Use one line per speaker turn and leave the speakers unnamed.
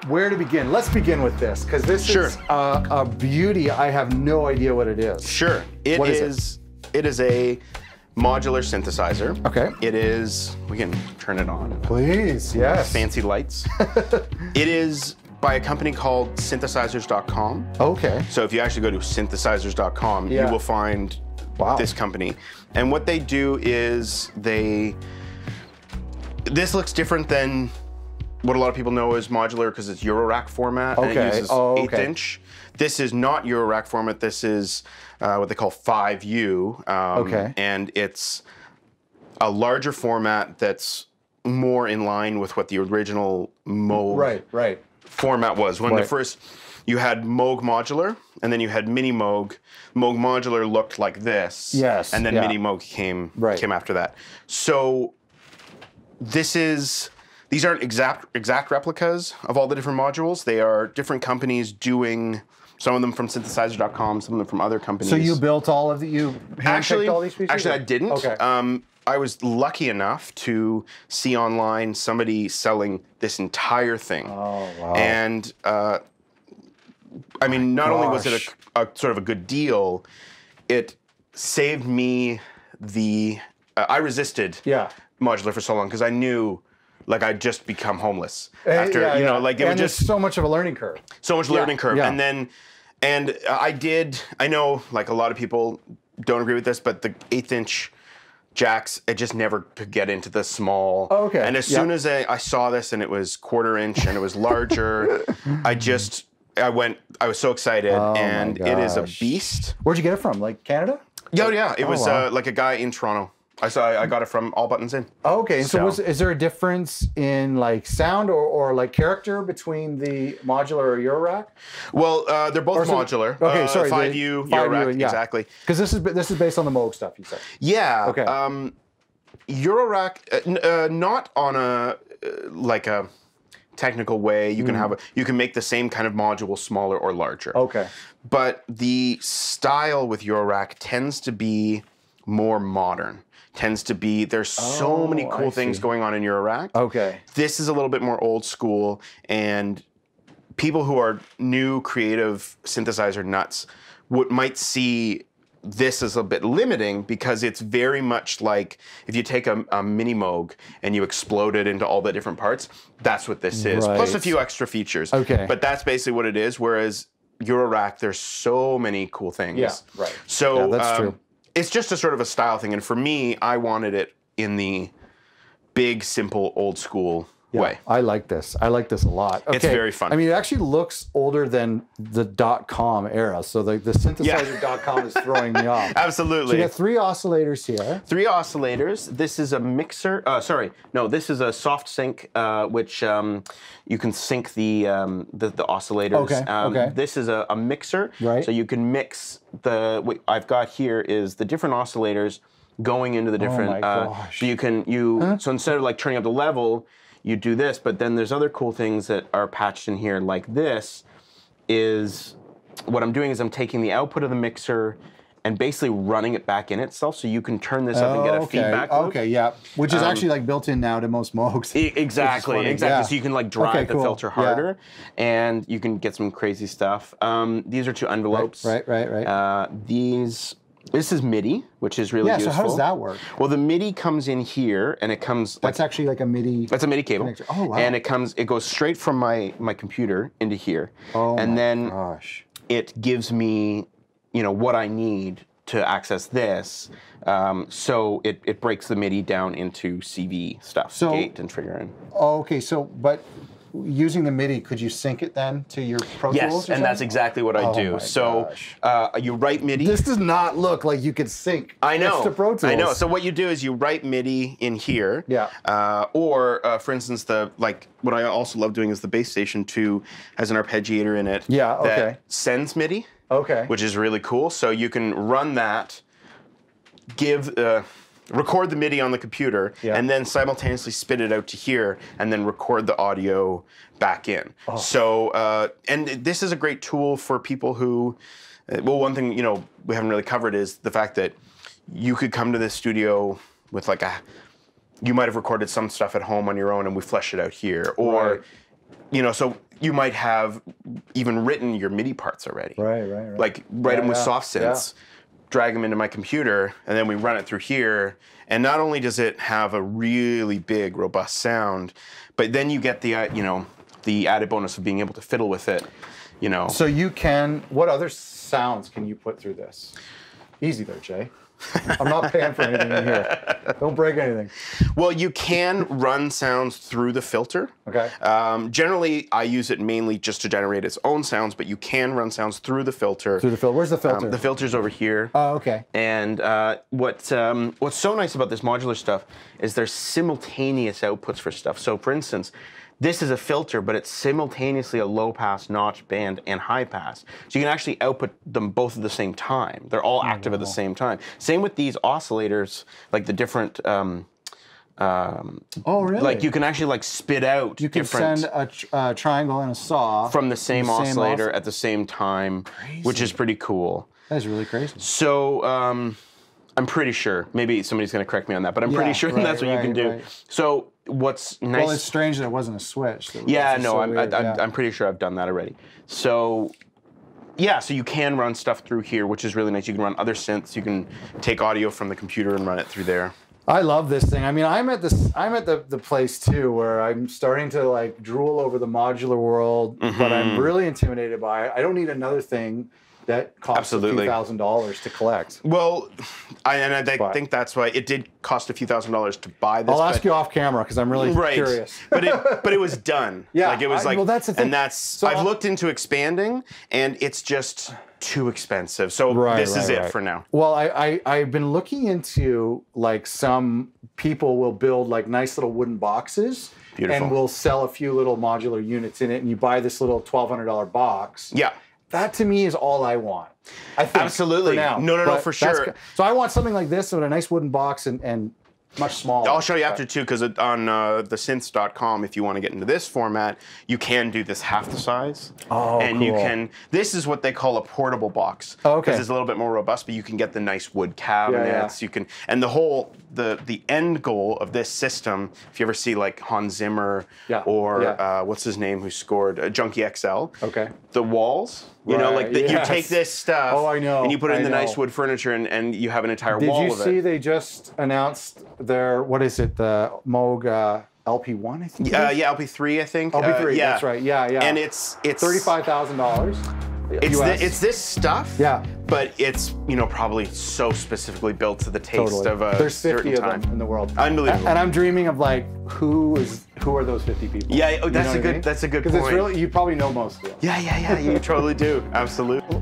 where to begin? Let's begin with this, because this is a beauty. I have no idea what it is.
Sure. It is a modular synthesizer.
Okay.
It is, we can turn it on.
Please, yes.
Fancy lights. It is by a company called synthesizers.com.
Okay.
So if you actually go to synthesizers.com, you will find this company. And what they do is this looks different than what a lot of people know as modular because it's Eurorack format and it uses 1/8 inch. This is not Eurorack format. This is what they call 5U. And it's a larger format that's more in line with what the original Moog format was. When the first, you had Moog Modular, and then you had Mini Moog. Moog Modular looked like this.
Yes.
And then Mini Moog came after that. So these aren't exact replicas of all the different modules. They are different companies doing, some of them from synthesizer.com, some of them from other companies.
So you built all of the, you handpicked all these pieces?
Actually, I didn't.
Okay.
I was lucky enough to see online somebody selling this entire thing. Oh, wow. And I mean, not only was it a sort of a good deal, it saved me I resisted modular for so long because I knew like I'd just become homeless after, you know, like it was just
so much of a learning curve.
So much learning curve. And then, I know like a lot of people don't agree with this, but the 1/8 inch jacks, it just never could get into the small.
Oh, okay.
And as soon as I saw this and it was 1/4 inch and it was larger, I was so excited, and it is a beast.
Where'd you get it from? Like Canada?
Yeah, it was like a guy in Toronto. I got it from All Buttons In.
Oh, okay, and so is there a difference in like sound or like character between the modular or Eurorack?
Well, they're both modular.
Okay, sorry.
5U, Eurorack, exactly.
Because this is based on the Moog stuff, you said.
Yeah.
Okay.
Eurorack, not on a like a technical way. You can you can make the same kind of module smaller or larger.
Okay.
But the style with Eurorack tends to be more modern. There's so many cool things going on in Eurorack.
Okay.
This is a little bit more old school, and people who are new creative synthesizer nuts might see this as a bit limiting because it's very much like if you take a Mini Moog and you explode it into all the different parts, that's what this is. Plus a few extra features.
Okay.
But that's basically what it is, whereas Eurorack, there's so many cool things.
Yeah, right.
So
that's true.
It's just a sort of a style thing, and for me, I wanted it in the big, simple, old school way.
I like this. I like this a lot. Okay.
It's very fun.
I mean, it actually looks older than the .com era, so the synthesizer.com is throwing me off.
Absolutely.
So you got 3 oscillators here.
3 oscillators. This is a mixer. This is a soft sync, which you can sync the oscillators.
Okay.
This is a mixer.
Right.
So you can mix what I've got here is the different oscillators going into the different.
Oh my gosh.
So so instead of like turning up the level, you do this, but then there's other cool things that are patched in here, like this is, what I'm doing is I'm taking the output of the mixer and basically running it back in itself, so you can turn this up and get a feedback loop.
Okay, yeah. Which is actually like built in now to most Moogs.
Exactly. So you can like drive the filter harder, and you can get some crazy stuff. These are 2 envelopes.
Right.
This is MIDI, which is really useful.
So how does that work?
Well, the MIDI comes in here, and it comes.
That's actually like a MIDI.
That's a MIDI cable.
Connector. Oh wow!
And it goes straight from my computer into here. Oh and then it gives me, what I need to access this. So it breaks the MIDI down into CV stuff, gate and trigger in.
Okay, but using the MIDI, could you sync it then to your Pro Tools?
Yes, and that's exactly what I do. So you write MIDI.
This does not look like you could sync to Pro Tools.
I know. So what you do is you write MIDI in here.
Yeah.
Or for instance, what I also love doing is the Bass Station 2 has an arpeggiator in it.
Yeah. Okay.
That sends MIDI.
Okay.
Which is really cool. So you can run that, record the MIDI on the computer, and then simultaneously spit it out to here, and then record the audio back in. Oh. So, and this is a great tool for people who, one thing we haven't really covered is the fact that you could come to this studio with you might have recorded some stuff at home on your own, and we flesh it out here, or so you might have even written your MIDI parts already.
Right.
Like write them with soft synths, drag them into my computer, and then we run it through here. And not only does it have a really big, robust sound, but then you get the the added bonus of being able to fiddle with it.
So you can. What other sounds can you put through this? Easy there, Jay. I'm not paying for anything in here. Don't break anything.
Well, you can run sounds through the filter.
Okay.
Generally, I use it mainly just to generate its own sounds, but you can run sounds through the filter.
Through the filter. Where's the filter?
The filter's over here.
Oh, okay.
And what's so nice about this modular stuff is there's simultaneous outputs for stuff. So, for instance, this is a filter, but it's simultaneously a low pass, notch, band, and high pass. So you can actually output them both at the same time. They're all active at the same time. Same with these oscillators, like the different.
Oh, really?
Like you can actually like spit out.
You can send a triangle and a saw
from the same oscillator at the same time, which is pretty cool.
That's really crazy.
So I'm pretty sure. Maybe somebody's going to correct me on that, but I'm pretty sure that's what you can do. So. What's nice?
Well, it's strange that it wasn't a switch.
Yeah, no, I'm pretty sure I've done that already. So, yeah, so you can run stuff through here, which is really nice. You can run other synths. You can take audio from the computer and run it through there.
I love this thing. I mean, I'm at the place too where I'm starting to like drool over the modular world, but I'm really intimidated by it. I don't need another thing that costs a few $1,000s to collect.
Well, I think that's why it did cost a few $1,000s to buy this.
I'll ask you off camera because I'm really curious.
but it was done.
Yeah,
like it was
well, that's the thing.
And so I've looked into expanding, and it's just too expensive. So this is it for now.
Well, I've been looking into like some people will build like nice little wooden boxes.
Beautiful.
And will sell a few little modular units in it, and you buy this little $1,200 box.
Yeah.
That to me is all I want. I think.
Absolutely.
For now.
No, for sure.
So I want something like this with a nice wooden box and much smaller.
I'll show you after too, because on thesynths.com, if you want to get into this format, you can do this half the size.
Oh,
and
cool.
you can. This is what they call a portable box.
Oh, okay.
Because it's a little bit more robust, but you can get the nice wood cabinets. You can, and the end goal of this system. If you ever see like Hans Zimmer or what's his name who scored Junkie XL.
Okay.
The walls. You know, like you take this stuff and you put it in the nice wood furniture and you have an entire wall of it.
Did you see they just announced their, what is it, the Moog LP1, I think?
Yeah, LP3, I think.
LP3, that's right. Yeah.
And it's
$35,000.
It's this stuff.
Yeah.
But it's probably so specifically built to the taste of a
There's 50
certain
of
time.
them in the world.
Unbelievable.
And I'm dreaming of like who are those 50 people?
Yeah, that's a good point.
Because it's really, you probably know most of them.
Yeah, you totally do. Absolutely.